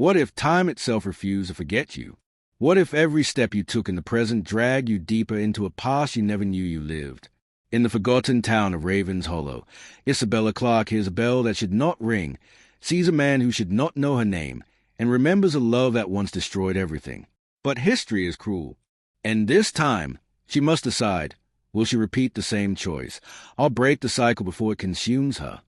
What if time itself refused to forget you? What if every step you took in the present dragged you deeper into a past you never knew you lived? In the forgotten town of Ravenshollow, Isabella Clark hears a bell that should not ring, sees a man who should not know her name, and remembers a love that once destroyed everything. But history is cruel, and this time she must decide, will she repeat the same choice, or break the cycle before it consumes her?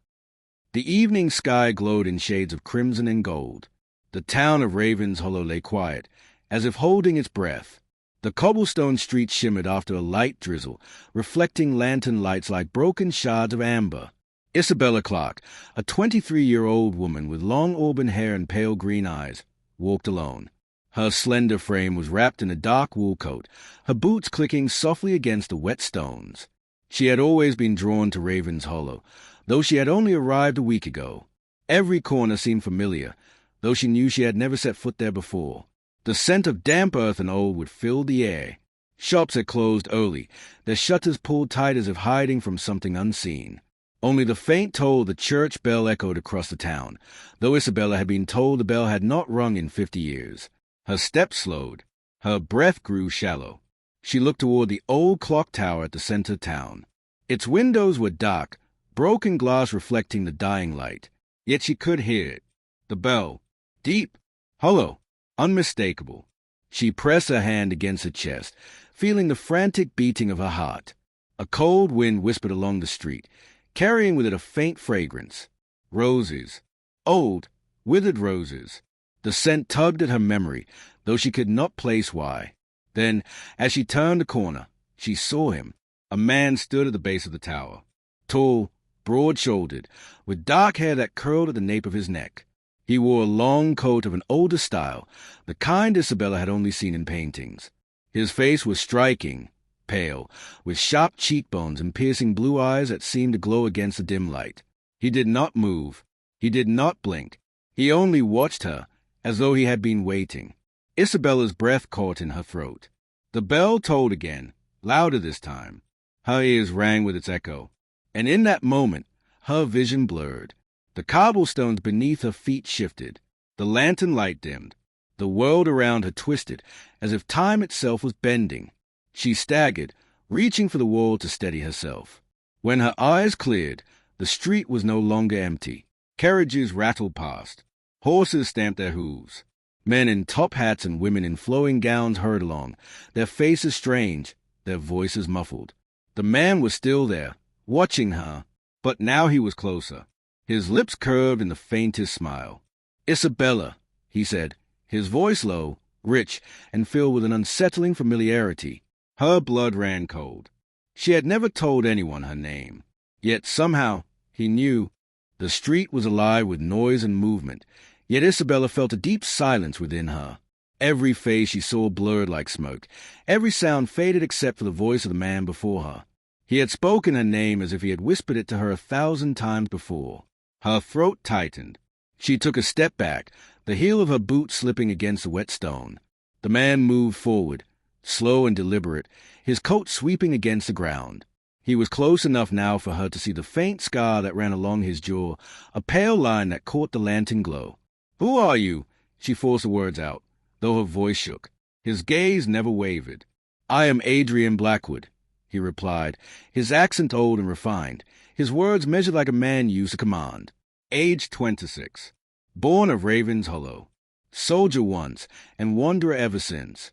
The evening sky glowed in shades of crimson and gold. The town of Ravenshollow lay quiet, as if holding its breath. The cobblestone streets shimmered after a light drizzle, reflecting lantern lights like broken shards of amber. Isabella Clark, a 23-year-old woman with long auburn hair and pale green eyes, walked alone. Her slender frame was wrapped in a dark wool coat, her boots clicking softly against the wet stones. She had always been drawn to Ravenshollow, though she had only arrived a week ago. Every corner seemed familiar, though she knew she had never set foot there before. The scent of damp earth and old wood filled the air. Shops had closed early, their shutters pulled tight as if hiding from something unseen. Only the faint toll of the church bell echoed across the town, though Isabella had been told the bell had not rung in 50 years. Her steps slowed. Her breath grew shallow. She looked toward the old clock tower at the center of town. Its windows were dark, broken glass reflecting the dying light. Yet she could hear it. The bell. Deep. Hollow. Unmistakable. She pressed her hand against her chest, feeling the frantic beating of her heart. A cold wind whispered along the street, carrying with it a faint fragrance. Roses. Old, withered roses. The scent tugged at her memory, though she could not place why. Then, as she turned a corner, she saw him. A man stood at the base of the tower. Tall, broad-shouldered, with dark hair that curled at the nape of his neck. He wore a long coat of an older style, the kind Isabella had only seen in paintings. His face was striking, pale, with sharp cheekbones and piercing blue eyes that seemed to glow against the dim light. He did not move. He did not blink. He only watched her, as though he had been waiting. Isabella's breath caught in her throat. The bell tolled again, louder this time. Her ears rang with its echo, and in that moment her vision blurred. The cobblestones beneath her feet shifted. The lantern light dimmed. The world around her twisted, as if time itself was bending. She staggered, reaching for the wall to steady herself. When her eyes cleared, the street was no longer empty. Carriages rattled past. Horses stamped their hooves. Men in top hats and women in flowing gowns hurried along, their faces strange, their voices muffled. The man was still there, watching her, but now he was closer. His lips curved in the faintest smile. "Isabella," he said, his voice low, rich, and filled with an unsettling familiarity. Her blood ran cold. She had never told anyone her name. Yet somehow, he knew. The street was alive with noise and movement, yet Isabella felt a deep silence within her. Every face she saw blurred like smoke. Every sound faded except for the voice of the man before her. He had spoken her name as if he had whispered it to her 1,000 times before. Her throat tightened. She took a step back, the heel of her boot slipping against the wet stone. The man moved forward, slow and deliberate, his coat sweeping against the ground. He was close enough now for her to see the faint scar that ran along his jaw, a pale line that caught the lantern glow. "Who are you?" She forced the words out, though her voice shook. His gaze never wavered. "I am Adrian Blackwood," he replied, his accent old and refined, his words measured like a man used to command. Age 26. Born of Ravenshollow. Soldier once, and wanderer ever since.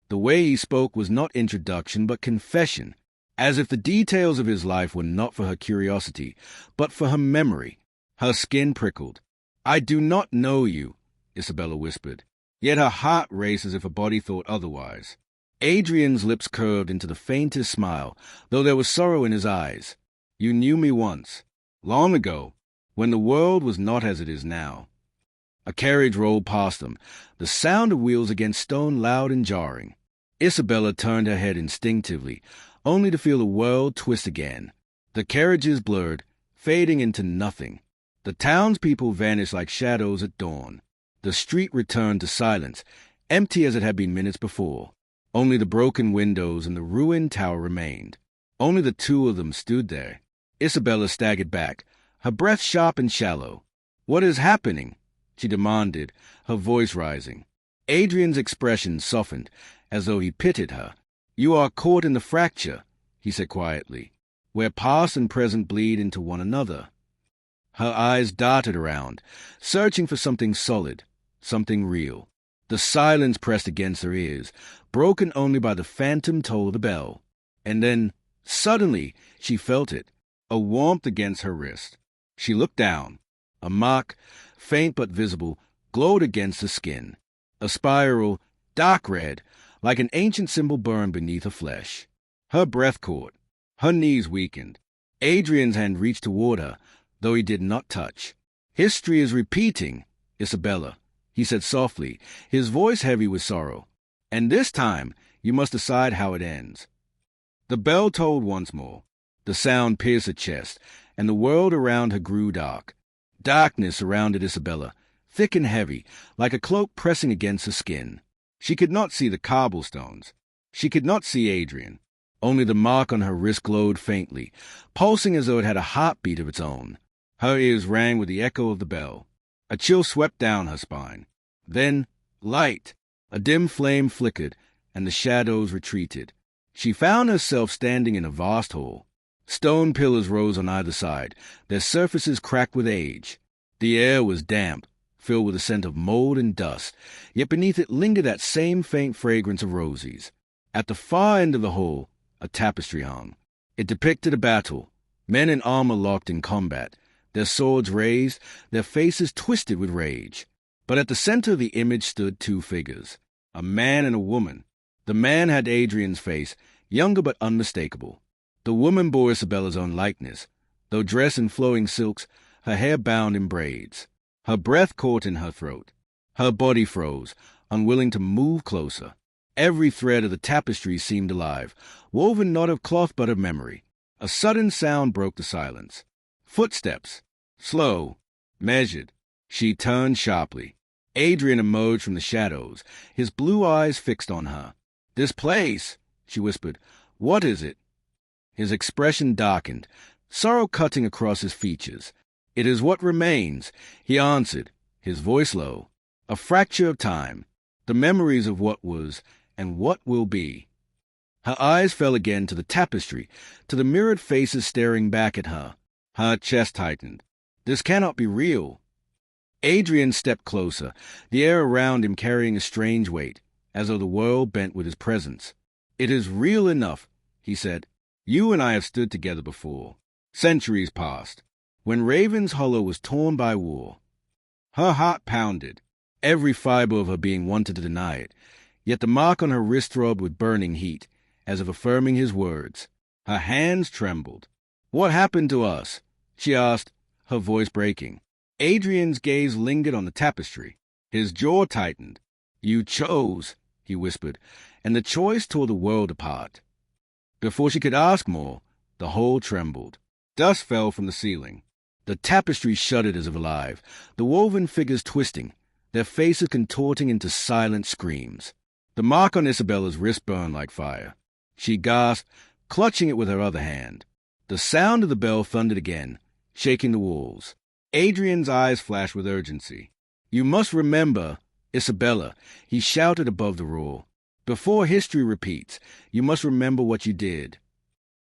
The way he spoke was not introduction, but confession, as if the details of his life were not for her curiosity, but for her memory. Her skin prickled. "I do not know you," Isabella whispered, yet her heart raced as if her body thought otherwise. Adrian's lips curved into the faintest smile, though there was sorrow in his eyes. "You knew me once, long ago, when the world was not as it is now." A carriage rolled past them, the sound of wheels against stone loud and jarring. Isabella turned her head instinctively, only to feel the world twist again. The carriages blurred, fading into nothing. The townspeople vanished like shadows at dawn. The street returned to silence, empty as it had been minutes before. Only the broken windows and the ruined tower remained. Only the two of them stood there. Isabella staggered back, her breath sharp and shallow. "What is happening?" she demanded, her voice rising. Adrian's expression softened, as though he pitied her. "You are caught in the fracture," he said quietly, "where past and present bleed into one another." Her eyes darted around, searching for something solid, something real. The silence pressed against her ears, broken only by the phantom toll of the bell. And then, suddenly, she felt it, a warmth against her wrist. She looked down. A mark, faint but visible, glowed against the skin. A spiral, dark red, like an ancient symbol burned beneath her flesh. Her breath caught. Her knees weakened. Adrian's hand reached toward her, though he did not touch. "History is repeating, Isabella," he said softly, his voice heavy with sorrow. "And this time you must decide how it ends." The bell tolled once more. The sound pierced her chest, and the world around her grew dark. Darkness surrounded Isabella, thick and heavy, like a cloak pressing against her skin. She could not see the cobblestones. She could not see Adrian. Only the mark on her wrist glowed faintly, pulsing as though it had a heartbeat of its own. Her ears rang with the echo of the bell. A chill swept down her spine. Then, light! A dim flame flickered, and the shadows retreated. She found herself standing in a vast hall. Stone pillars rose on either side, their surfaces cracked with age. The air was damp, filled with a scent of mold and dust, yet beneath it lingered that same faint fragrance of roses. At the far end of the hall, a tapestry hung. It depicted a battle, men in armor locked in combat, their swords raised, their faces twisted with rage. But at the center of the image stood two figures, a man and a woman. The man had Adrian's face, younger but unmistakable. The woman bore Isabella's own likeness, though dressed in flowing silks, her hair bound in braids. Her breath caught in her throat. Her body froze, unwilling to move closer. Every thread of the tapestry seemed alive, woven not of cloth but of memory. A sudden sound broke the silence. Footsteps. Slow. Measured. She turned sharply. Adrian emerged from the shadows, his blue eyes fixed on her. "This place," she whispered. "What is it?" His expression darkened, sorrow cutting across his features. "It is what remains," he answered, his voice low. "A fracture of time, the memories of what was and what will be." Her eyes fell again to the tapestry, to the mirrored faces staring back at her. Her chest tightened. "This cannot be real." Adrian stepped closer, the air around him carrying a strange weight, as though the world bent with his presence. "It is real enough," he said. "You and I have stood together before. Centuries past, when Ravenshollow was torn by war." Her heart pounded. Every fiber of her being wanted to deny it, yet the mark on her wrist throbbed with burning heat, as if affirming his words. Her hands trembled. "What happened to us?" she asked, her voice breaking. Adrian's gaze lingered on the tapestry. His jaw tightened. "You chose," he whispered, "and the choice tore the world apart." Before she could ask more, the whole trembled. Dust fell from the ceiling. The tapestry shuddered as if alive, the woven figures twisting, their faces contorting into silent screams. The mark on Isabella's wrist burned like fire. She gasped, clutching it with her other hand. The sound of the bell thundered again, shaking the walls. Adrian's eyes flashed with urgency. "You must remember, Isabella," he shouted above the roar. "Before history repeats, you must remember what you did."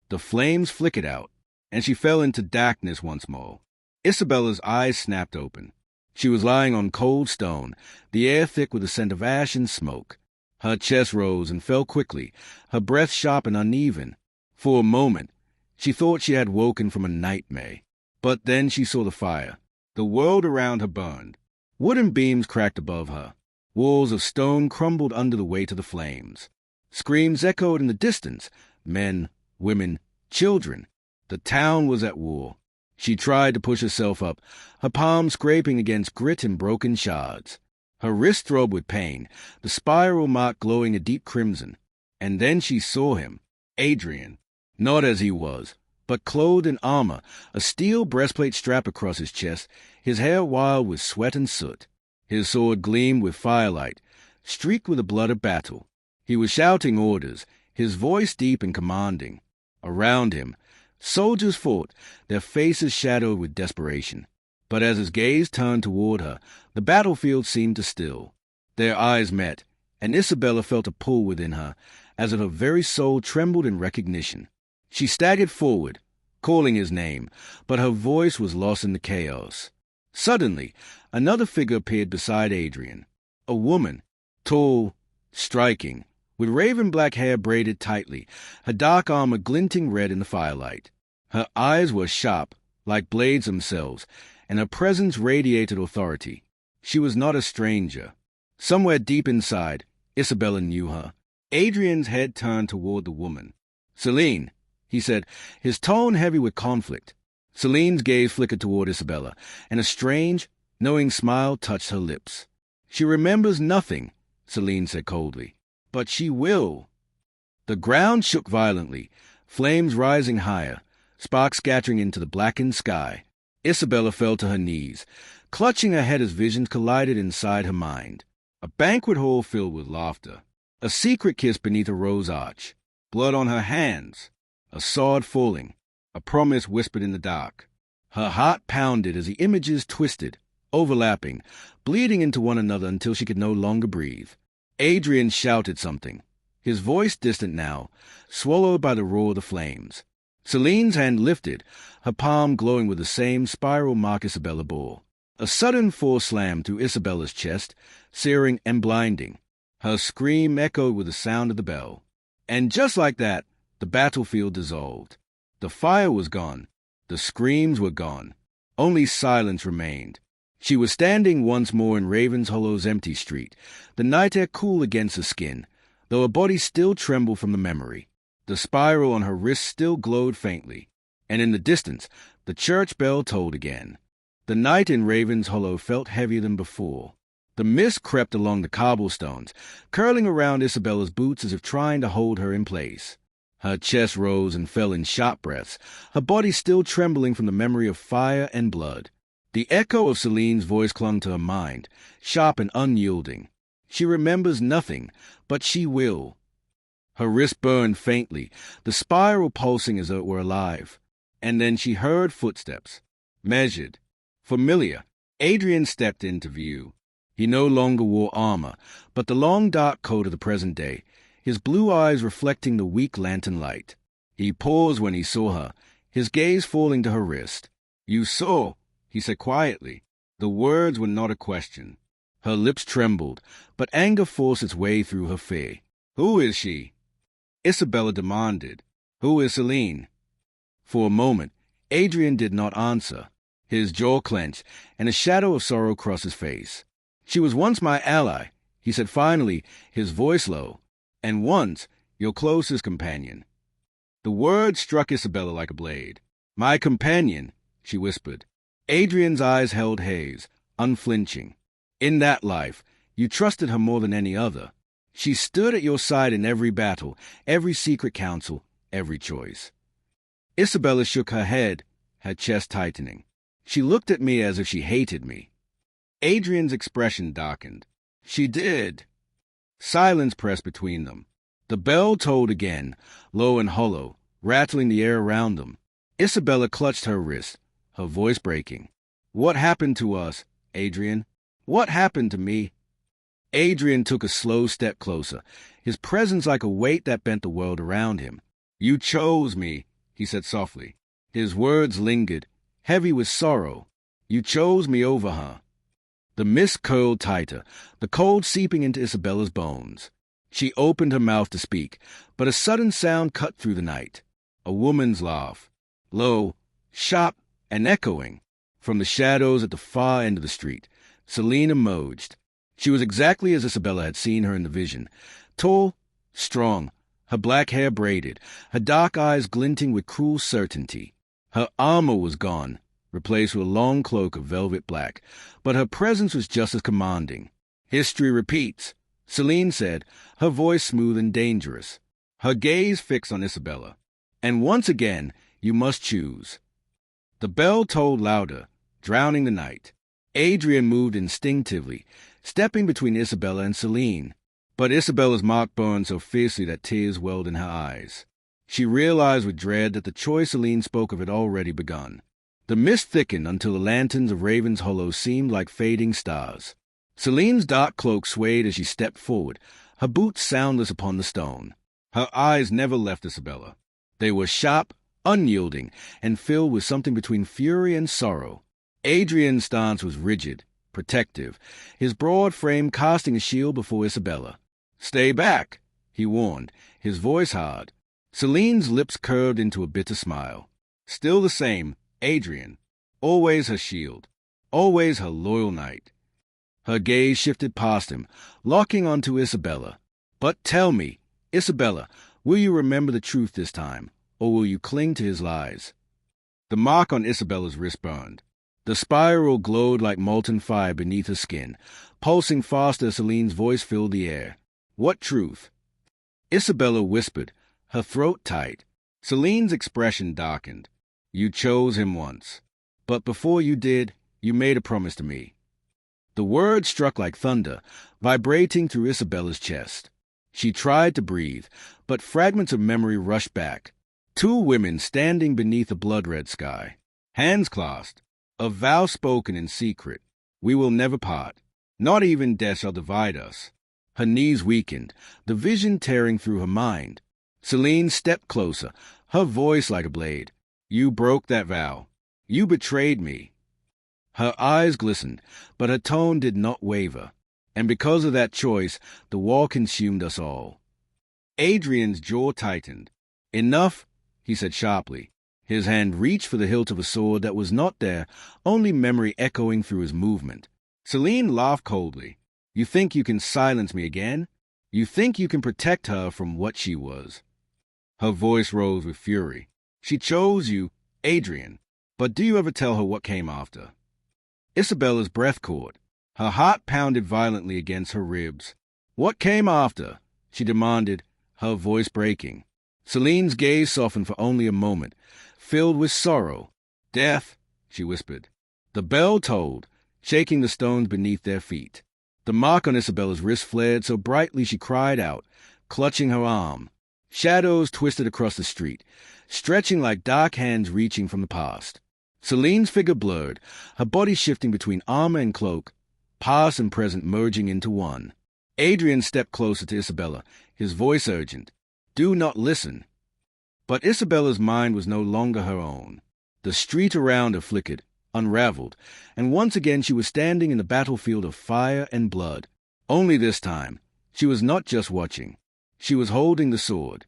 The flames flickered out, and she fell into darkness once more. Isabella's eyes snapped open. She was lying on cold stone, the air thick with the scent of ash and smoke. Her chest rose and fell quickly, her breath sharp and uneven. For a moment, she thought she had woken from a nightmare. But then she saw the fire. The world around her burned. Wooden beams cracked above her. Walls of stone crumbled under the weight of the flames. Screams echoed in the distance. Men, women, children. The town was at war. She tried to push herself up, her palms scraping against grit and broken shards. Her wrist throbbed with pain, the spiral mark glowing a deep crimson. And then she saw him, Adrian, not as he was, but clothed in armor, a steel breastplate strapped across his chest, his hair wild with sweat and soot. His sword gleamed with firelight, streaked with the blood of battle. He was shouting orders, his voice deep and commanding. Around him, soldiers fought, their faces shadowed with desperation. But as his gaze turned toward her, the battlefield seemed to still. Their eyes met, and Isabella felt a pull within her, as if her very soul trembled in recognition. She staggered forward, calling his name, but her voice was lost in the chaos. Suddenly, another figure appeared beside Adrian. A woman, tall, striking, with raven-black hair braided tightly, her dark armor glinting red in the firelight. Her eyes were sharp, like blades themselves, and her presence radiated authority. She was not a stranger. Somewhere deep inside, Isabella knew her. Adrian's head turned toward the woman. "Selene," he said, his tone heavy with conflict. Selene's gaze flickered toward Isabella, and a strange, knowing smile touched her lips. "She remembers nothing," Selene said coldly. "But she will." The ground shook violently, flames rising higher, sparks scattering into the blackened sky. Isabella fell to her knees, clutching her head as visions collided inside her mind. A banquet hall filled with laughter, a secret kiss beneath a rose arch, blood on her hands, a sword falling, a promise whispered in the dark. Her heart pounded as the images twisted, overlapping, bleeding into one another until she could no longer breathe. Adrian shouted something, his voice distant now, swallowed by the roar of the flames. Selene's hand lifted, her palm glowing with the same spiral mark Isabella bore. A sudden force slammed through Isabella's chest, searing and blinding. Her scream echoed with the sound of the bell. And just like that, the battlefield dissolved. The fire was gone. The screams were gone. Only silence remained. She was standing once more in Ravenshollow's empty street, the night air cool against her skin, though her body still trembled from the memory. The spiral on her wrist still glowed faintly, and in the distance the church bell tolled again. The night in Ravenshollow felt heavier than before. The mist crept along the cobblestones, curling around Isabella's boots as if trying to hold her in place. Her chest rose and fell in sharp breaths, her body still trembling from the memory of fire and blood. The echo of Selene's voice clung to her mind, sharp and unyielding. "She remembers nothing, but she will." Her wrist burned faintly, the spiral pulsing as though it were alive. And then she heard footsteps. Measured. Familiar. Adrian stepped into view. He no longer wore armor, but the long dark coat of the present day, his blue eyes reflecting the weak lantern light. He paused when he saw her, his gaze falling to her wrist. "You saw," he said quietly. The words were not a question. Her lips trembled, but anger forced its way through her fear. "Who is she?" Isabella demanded. "Who is Selene?" For a moment, Adrian did not answer. His jaw clenched, and a shadow of sorrow crossed his face. "She was once my ally," he said finally, his voice low, "and once your closest companion." The word struck Isabella like a blade. "My companion," she whispered. Adrian's eyes held his, unflinching. "In that life, you trusted her more than any other. She stood at your side in every battle, every secret council, every choice." Isabella shook her head, her chest tightening. "She looked at me as if she hated me." Adrian's expression darkened. "She did." Silence pressed between them. The bell tolled again, low and hollow, rattling the air around them. Isabella clutched her wrist, her voice breaking. "What happened to us, Adrian? What happened to me?" Adrian took a slow step closer, his presence like a weight that bent the world around him. "You chose me," he said softly. His words lingered, heavy with sorrow. "You chose me over her." The mist curled tighter, the cold seeping into Isabella's bones. She opened her mouth to speak, but a sudden sound cut through the night. A woman's laugh, low, sharp, and echoing. From the shadows at the far end of the street, Selene emerged. She was exactly as Isabella had seen her in the vision, tall, strong, her black hair braided, her dark eyes glinting with cruel certainty. Her armor was gone, replaced with a long cloak of velvet black, but her presence was just as commanding. "History repeats," Selene said, her voice smooth and dangerous, her gaze fixed on Isabella. "And once again, you must choose." The bell tolled louder, drowning the night. Adrian moved instinctively, stepping between Isabella and Selene. But Isabella's mark burned so fiercely that tears welled in her eyes. She realized with dread that the choice Selene spoke of had already begun. The mist thickened until the lanterns of Ravenshollow seemed like fading stars. Selene's dark cloak swayed as she stepped forward, her boots soundless upon the stone. Her eyes never left Isabella. They were sharp, unyielding, and filled with something between fury and sorrow. Adrian's stance was rigid, protective, his broad frame casting a shield before Isabella. "Stay back," he warned, his voice hard. Selene's lips curved into a bitter smile. Still the same, Adrian. Always her shield. Always her loyal knight. Her gaze shifted past him, locking onto Isabella. "But tell me, Isabella, will you remember the truth this time, or will you cling to his lies?" The mark on Isabella's wrist burned. The spiral glowed like molten fire beneath her skin, pulsing faster as Selene's voice filled the air. "What truth?" Isabella whispered, her throat tight. Selene's expression darkened. "You chose him once. But before you did, you made a promise to me." The words struck like thunder, vibrating through Isabella's chest. She tried to breathe, but fragments of memory rushed back. Two women standing beneath a blood-red sky, hands clasped, a vow spoken in secret. "We will never part. Not even death shall divide us." Her knees weakened, the vision tearing through her mind. Selene stepped closer, her voice like a blade. "You broke that vow. You betrayed me." Her eyes glistened, but her tone did not waver. "And because of that choice, the war consumed us all." Adrian's jaw tightened. "Enough," he said sharply. His hand reached for the hilt of a sword that was not there, only memory echoing through his movement. Selene laughed coldly. "You think you can silence me again? You think you can protect her from what she was?" Her voice rose with fury. "She chose you, Adrian. But do you ever tell her what came after?" Isabella's breath caught. Her heart pounded violently against her ribs. "What came after?" she demanded, her voice breaking. Selene's gaze softened for only a moment, filled with sorrow. "Death," she whispered. The bell tolled, shaking the stones beneath their feet. The mark on Isabella's wrist flared so brightly she cried out, clutching her arm. Shadows twisted across the street, stretching like dark hands reaching from the past. Selene's figure blurred, her body shifting between armor and cloak, past and present merging into one. Adrian stepped closer to Isabella, his voice urgent. "Do not listen." But Isabella's mind was no longer her own. The street around her flickered, unraveled, and once again she was standing in the battlefield of fire and blood. Only this time, she was not just watching. She was holding the sword.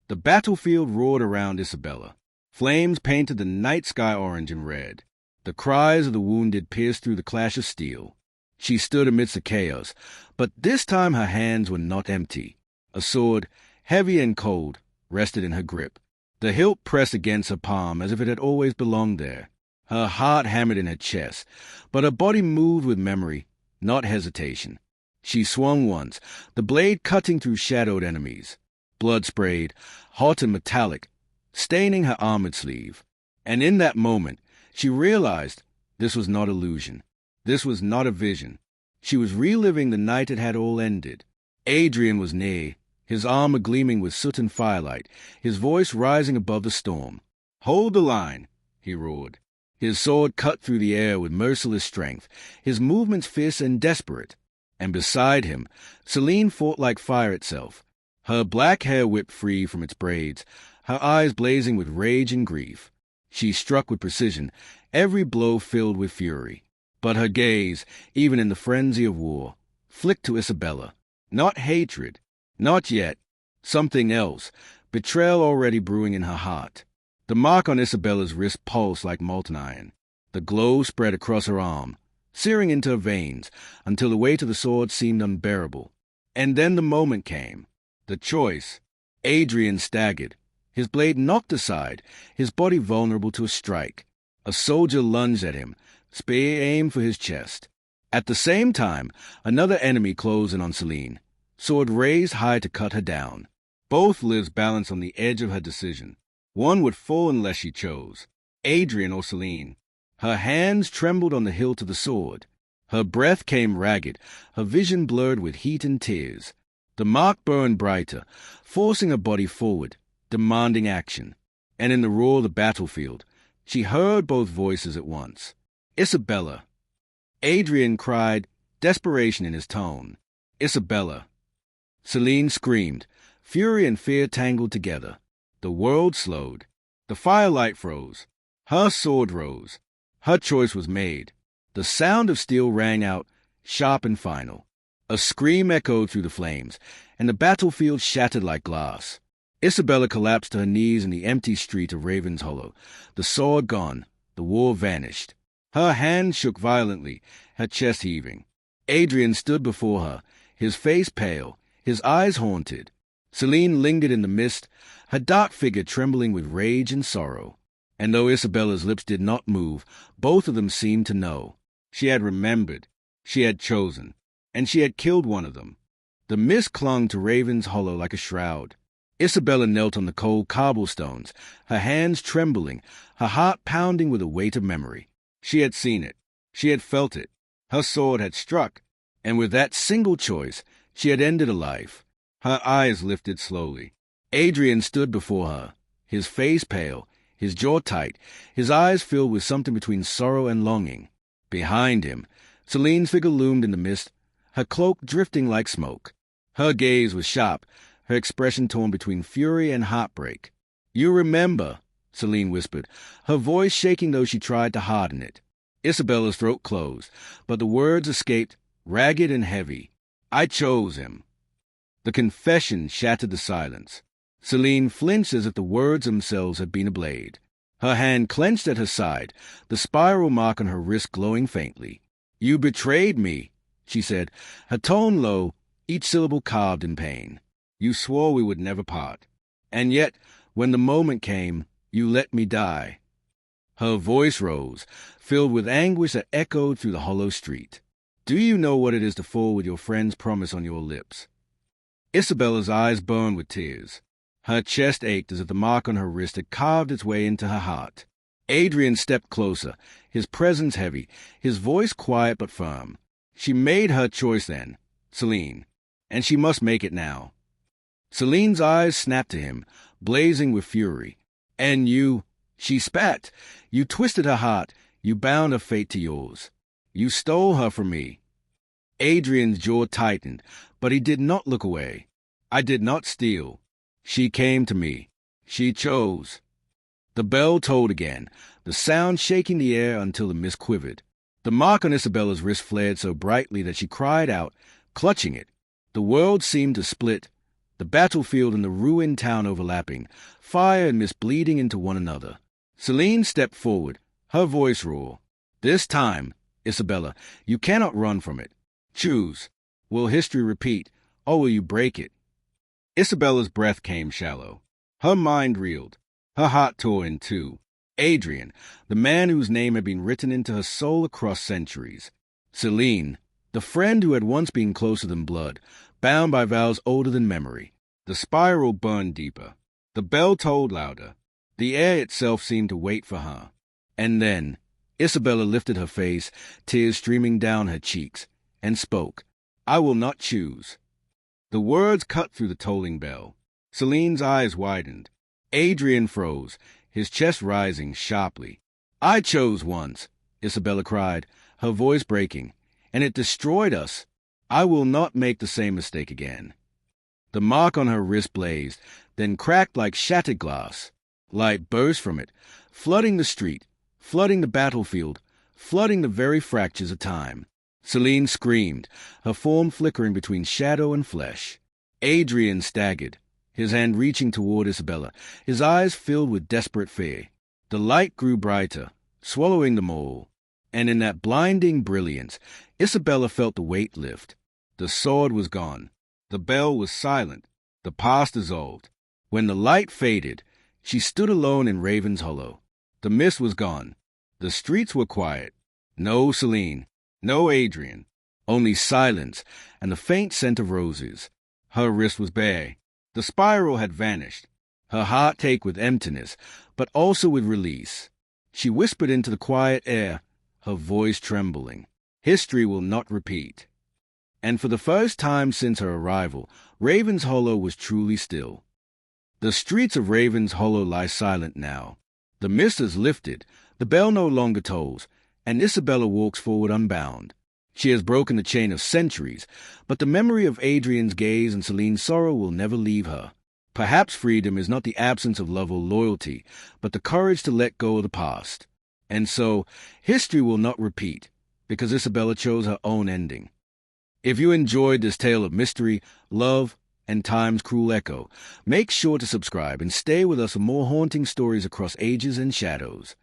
The battlefield roared around Isabella. Flames painted the night sky orange and red. The cries of the wounded pierced through the clash of steel. She stood amidst the chaos, but this time her hands were not empty. A sword, heavy and cold, rested in her grip. The hilt pressed against her palm as if it had always belonged there. Her heart hammered in her chest, but her body moved with memory, not hesitation. She swung once, the blade cutting through shadowed enemies. Blood sprayed, hot and metallic, staining her armored sleeve. And in that moment, she realized this was not illusion. This was not a vision. She was reliving the night it had all ended. Adrian was near, his armor gleaming with soot and firelight, his voice rising above the storm. "Hold the line," he roared. His sword cut through the air with merciless strength, his movements fierce and desperate. And beside him, Selene fought like fire itself, her black hair whipped free from its braids, her eyes blazing with rage and grief. She struck with precision, every blow filled with fury. But her gaze, even in the frenzy of war, flicked to Isabella. Not hatred, not yet. Something else, betrayal already brewing in her heart. The mark on Isabella's wrist pulsed like molten iron. The glow spread across her arm, searing into her veins, until the weight of the sword seemed unbearable. And then the moment came. The choice. Adrian staggered, his blade knocked aside, his body vulnerable to a strike. A soldier lunged at him, spear aimed for his chest. At the same time, another enemy closed in on Selene, sword raised high to cut her down. Both lives balanced on the edge of her decision. One would fall unless she chose, Adrian or Selene. Her hands trembled on the hilt of the sword. Her breath came ragged, her vision blurred with heat and tears. The mark burned brighter, forcing her body forward, demanding action. And in the roar of the battlefield, She heard both voices at once. "Isabella!" Adrian cried, desperation in his tone. "Isabella!" Selene screamed, fury and fear tangled together. The world slowed. The firelight froze. Her sword rose. Her choice was made. The sound of steel rang out, sharp and final. A scream echoed through the flames, and the battlefield shattered like glass. Isabella collapsed to her knees in the empty street of Ravenshollow, the sword gone, the war vanished. Her hands shook violently, her chest heaving. Adrian stood before her, his face pale, his eyes haunted. Selene lingered in the mist, her dark figure trembling with rage and sorrow. And though Isabella's lips did not move, both of them seemed to know. She had remembered, she had chosen, and she had killed one of them. The mist clung to Ravenshollow like a shroud. Isabella knelt on the cold cobblestones, her hands trembling, her heart pounding with the weight of memory. She had seen it. She had felt it. Her sword had struck, and with that single choice, she had ended a life. Her eyes lifted slowly. Adrian stood before her, his face pale, his jaw tight, his eyes filled with something between sorrow and longing. Behind him, Selene's figure loomed in the mist, her cloak drifting like smoke. Her gaze was sharp, her expression torn between fury and heartbreak. "You remember," Selene whispered, her voice shaking though she tried to harden it. Isabella's throat closed, but the words escaped, ragged and heavy. "I chose him." The confession shattered the silence. Selene flinched as if the words themselves had been a blade. Her hand clenched at her side, the spiral mark on her wrist glowing faintly. "You betrayed me," she said, her tone low, each syllable carved in pain. "You swore we would never part. And yet, when the moment came, you let me die." Her voice rose, filled with anguish that echoed through the hollow street. "Do you know what it is to fall with your friend's promise on your lips?" Isabella's eyes burned with tears. Her chest ached as if the mark on her wrist had carved its way into her heart. Adrian stepped closer, his presence heavy, his voice quiet but firm. She made her choice then, Selene, and she must make it now. Selene's eyes snapped to him, blazing with fury. "And you," she spat, "you twisted her heart, you bound her fate to yours. You stole her from me." Adrian's jaw tightened, but he did not look away. "I did not steal. She came to me. She chose." The bell tolled again, the sound shaking the air until the mist quivered. The mark on Isabella's wrist flared so brightly that she cried out, clutching it. The world seemed to split, the battlefield and the ruined town overlapping, fire and mist bleeding into one another. Selene stepped forward, her voice raw. "This time, Isabella, you cannot run from it. Choose. Will history repeat, or will you break it?" Isabella's breath came shallow. Her mind reeled. Her heart tore in two. Adrian, the man whose name had been written into her soul across centuries. Selene, the friend who had once been closer than blood, bound by vows older than memory. The spiral burned deeper. The bell tolled louder. The air itself seemed to wait for her. And then, Isabella lifted her face, tears streaming down her cheeks, and spoke, "I will not choose." The words cut through the tolling bell. Selene's eyes widened. Adrian froze, his chest rising sharply. "I chose once," Isabella cried, her voice breaking, "and it destroyed us. I will not make the same mistake again." The mark on her wrist blazed, then cracked like shattered glass. Light burst from it, flooding the street, flooding the battlefield, flooding the very fractures of time. Selene screamed, her form flickering between shadow and flesh. Adrian staggered, his hand reaching toward Isabella, his eyes filled with desperate fear. The light grew brighter, swallowing them all, and in that blinding brilliance, Isabella felt the weight lift. The sword was gone. The bell was silent. The past dissolved. When the light faded, she stood alone in Ravenshollow. The mist was gone. The streets were quiet. No Selene. No Adrian, only silence and the faint scent of roses. Her wrist was bare. The spiral had vanished. Her heart ached with emptiness, but also with release. She whispered into the quiet air, her voice trembling, "History will not repeat." And for the first time since her arrival, Ravenshollow was truly still. The streets of Ravenshollow lie silent now. The mist is lifted, the bell no longer tolls, and Isabella walks forward unbound. She has broken the chain of centuries, but the memory of Adrian's gaze and Selene's sorrow will never leave her. Perhaps freedom is not the absence of love or loyalty, but the courage to let go of the past. And so, history will not repeat, because Isabella chose her own ending. If you enjoyed this tale of mystery, love, and time's cruel echo, make sure to subscribe and stay with us for more haunting stories across ages and shadows.